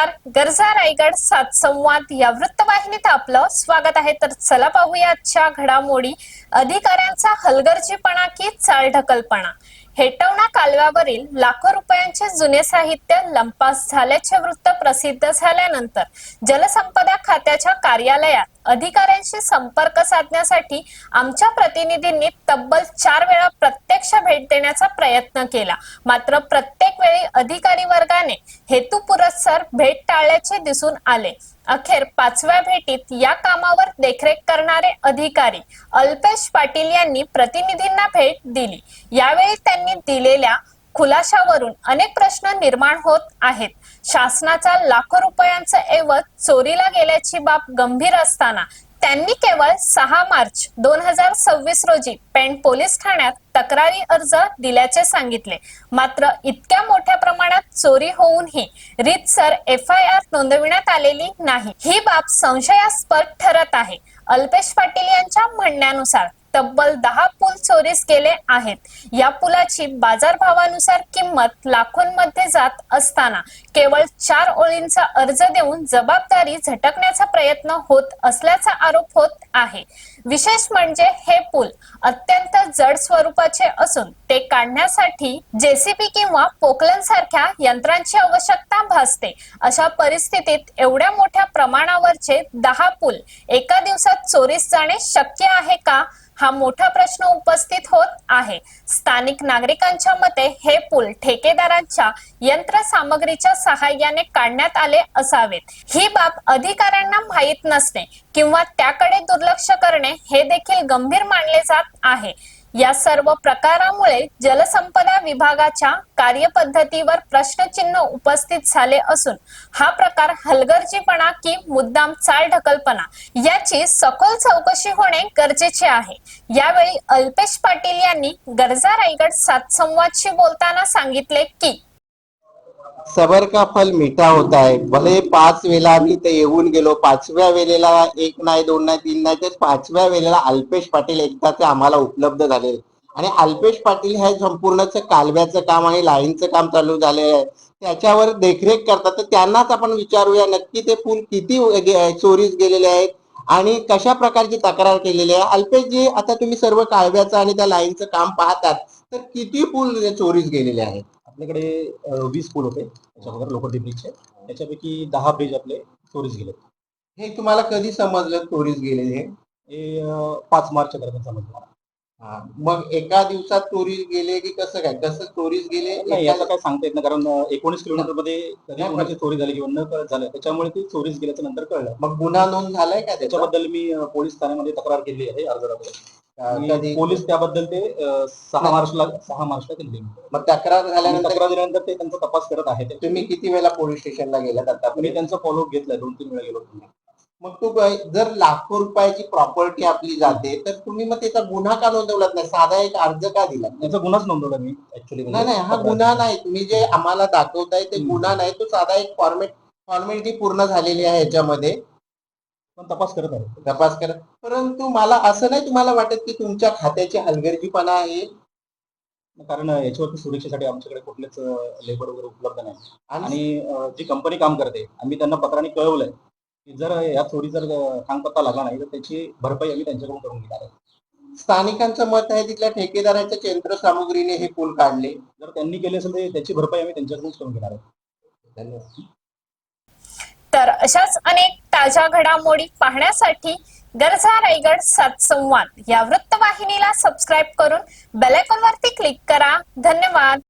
नमस्कार, गरजा रायगड सात संवाद या वृत्तवाहिनीत आपलं स्वागत आहे। तर चला पाहूया आजच्या घडामोडी। अधिकाऱ्यांचा हलगर्जीपणा की चालढकलपणा। हेटवणा कालव्यावरील लाखो रुपयांचे जुने साहित्य लंपास झाल्याचे वृत्त प्रसिद्ध झाल्यानंतर जलसंपदा खात्याच्या कार्यालयात अधिकाऱ्यांशी संपर्क साधण्यासाठी आमच्या प्रतिनिधींनी तब्बल 4 वेळा प्रत्यक्ष भेट देण्याचा प्रयत्न केला। मात्र प्रत्येक वेळी अधिकारी वर्गाने हेतुपुरस्सर भेट टाळल्याचे दिसून आले। अखेर 5व्या भेटीत या कामावर देखरेख करणारे अधिकारी अल्पेश पाटील यांनी प्रतिनिधींना भेट दिली। यावेळी त्यांनी दिलेल्या खुलाशावरून अनेक प्रश्न निर्माण होत आहेत। शासनाचा लाखो रुपयांचा ऐवज चोरीला गेल्याची बाब गंभीर असताना त्यांनी केवळ 6 मार्च 2026 रोजी पेण पोलीस ठाण्यात तक्रारी अर्ज दिल्याचे सांगितले। मात्र इतक्या मोठ्या प्रमाणात चोरी होऊनही रीतसर FIR नोंदविण्यात आलेली नाही। ही बाब संशयास्पद ठरत आहे। अल्पेश पाटील यांच्या म्हणण्यानुसार तब्बल 10 पूल चोरीस गेले आहेत। या पुलाची बाजारभावानुसार किंमत लाखोंमध्ये जात असताना केवळ 4 ओळींचा अर्ज देऊन जबाबदारी झटकण्याचा प्रयत्न होत असल्याचा आरोप होत आहे। विशेष म्हणजे हे पूल अत्यंत जड स्वरूपाचे असून ते काढण्यासाठी JCB किंवा पोकलन सारख्या यंत्रांची आवश्यकता भासते। अशा परिस्थितीत एवढ्या मोठ्या प्रमाणावरचे 10 पूल एका दिवसात चोरीस जाणे शक्य आहे का, हा मोठा प्रश्न उपस्थित होत आहे। स्थानिक नागरिकांच्या मते हे पूल ठेकेदारांच्या यंत्रसामग्रीच्या सहाय्याने काढण्यात आले असावेत। ही बाब अधिकाऱ्यांना माहीत नसणे किंवा त्याकडे दुर्लक्ष करणे हे देखील गंभीर मानले जात आहे। या सर्व प्रकारामुळे जलसंपदा विभागाच्या कार्यपद्धतीवर प्रश्नचिन्ह उपस्थित झाले असून हा प्रकार हलगर्जीपणा की मुद्दाम चालढकलपणा याची सखोल चौकशी होणे गरजेचे आहे। यावेळी अल्पेश पाटील यांनी गरजा रायगड सात संवादशी बोलताना सांगितले की सबर का फल मीठा होता है। भले 5 वेळेला आम्ही ते येऊन गेलो, 5व्या वेळेला 1 नाही 2 नाही 3 नाही तर 5व्या वेळेला अल्पेश पाटील एकदाच आम्हाला उपलब्ध झाले आणि अल्पेश पाटील हे संपूर्णच कालव्याचं काम आणि लाईनचं काम चालू झाले आहे, त्याच्यावर देखरेख करतात। तर त्यांनाच आपण विचारूया नक्की ते पूल किती चोरीस गेलेले आहेत आणि कशा प्रकारची तक्रार केलेली आहे। अल्पेश जी, आता तुम्ही सर्व कालव्याचं आणि त्या लाईनचं काम पाहतात तर किती पूल चोरीस गेलेले आहेत? आपल्याकडे 20 पूल होते त्याच्याबरोबर लोखंडी ब्रिजचे, त्याच्यापैकी 10 ब्रिज आपले चोरीस गेले। हे तुम्हाला कधी समजलं चोरीस गेलेले? हे 5 मार्चच्या दरम्यान समजलं। मग एका दिवसात चोरीस गेले की कसं काय, कसं चोरीस गेले नाही याचं काय सांगता येत नाही, कारण 19 किलोमीटर मध्ये कधी कोणाची चोरी झाली किंवा न कळत झालं, त्याच्यामुळे ती चोरीस गेल्याच्या नंतर कळलं। मग गुन्हा नोंद झालाय का त्याच्याबद्दल मी पोलीस ठाण्यामध्ये तक्रार केली आहे अर्जदाराकडे। पोलीस त्याबद्दल ते 6 मार्चला केली। मग तक्रार दिल्यानंतर ते त्यांचा तपास करत आहे। तुम्ही किती वेळा पोलीस स्टेशनला गेलात आता? मी त्यांचा फॉलोअप घेतलाय, 2-3 वेळा गेलो। मग तो जर लाखो रुपयाची प्रॉपर्टी आपली जाते तर तुम्ही मग त्याचा गुन्हा का नोंदवलात नाही, साधा एक अर्ज का दिला? त्याचा गुन्हाच नोंदवला मी ऍक्च्युअली। नाही, हा गुन्हा नाही, तुम्ही जे आम्हाला दाखवताय ते गुन्हा नाही, तो साधा एक फॉर्मॅलिटी पूर्ण झालेली आहे याच्यामध्ये, पण तपास करत आहे, तपास करा। परंतु मला असं नाही तुम्हाला वाटत की तुमच्या खात्याची हलगर्जीपणा आहे? कारण याच्यावरती सुरक्षेसाठी आमच्याकडे कुठलेच लेबर वगैरे उपलब्ध नाही आणि जी कंपनी काम करते आम्ही त्यांना पत्राने कळवलंय की जर या चोरी जर सांगपत्ता लागला नाही तर त्याची भरपाई आम्ही त्यांच्याकडून करून घेणार आहे। स्थानिकांचं मत आहे तिथल्या ठेकेदाराच्या यंत्रसामुग्रीने हे पूल काढले, जर त्यांनी केले असेल तर त्याची भरपाई आम्ही त्यांच्याकडून करून घेणार आहे। धन्यवाद। तर अशाच अनेक ताज्या घडामोडी पाहण्यासाठी गरजा रायगड सात संवाद या वृत्तवाहिनीला सबस्क्राईब करून बेल आयकॉन वरती क्लिक करा। धन्यवाद।